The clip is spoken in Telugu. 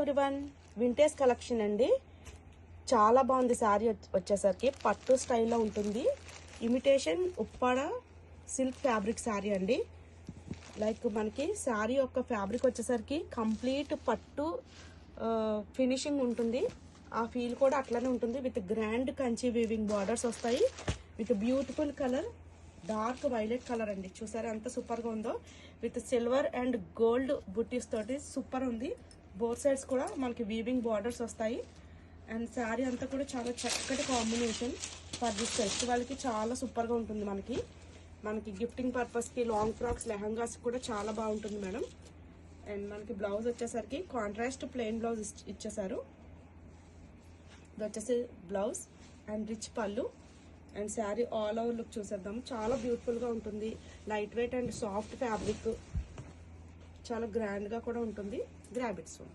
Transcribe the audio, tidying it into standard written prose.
ఎవ్రీవన్, వింటేజ్ కలెక్షన్ అండి. చాలా బాగుంది శారీ వచ్చేసరికి పట్టు స్టైల్లో ఉంటుంది. Imitation Uppada silk fabric sari అండి. లైక్ మనకి శారీ యొక్క ఫ్యాబ్రిక్ వచ్చేసరికి కంప్లీట్ పట్టు ఫినిషింగ్ ఉంటుంది. ఆ ఫీల్ కూడా అట్లనే ఉంటుంది. With grand Kanchi weaving borders వస్తాయి. With beautiful colour dark violet colour అండి. చూసారా ఎంత సూపర్గా ఉందో. With silver and gold buttis తోటి సూపర్ ఉంది. బోత్ సైడ్స్ కూడా మనకి వీవింగ్ బార్డర్స్ వస్తాయి. అండ్ శారీ అంతా కూడా చాలా చక్కటి కాంబినేషన్. ఫర్ దిస్ ఫెస్టివల్కి చాలా సూపర్గా ఉంటుంది. మనకి గిఫ్టింగ్ పర్పస్కి, లాంగ్ ఫ్రాక్స్, లెహంగాస్ కూడా చాలా బాగుంటుంది మేడం. అండ్ మనకి బ్లౌజ్ వచ్చేసరికి కాంట్రాస్ట్ ప్లెయిన్ బ్లౌజ్ ఇచ్చేసారు. ఇది వచ్చేసి బ్లౌజ్ అండ్ రిచ్ పళ్ళు. And sari all over look చూసేద్దాము. చాలా బ్యూటిఫుల్గా ఉంటుంది. Light weight and soft fabric, చాలా గ్రాండ్గా కూడా ఉంటుంది. Grab it's one.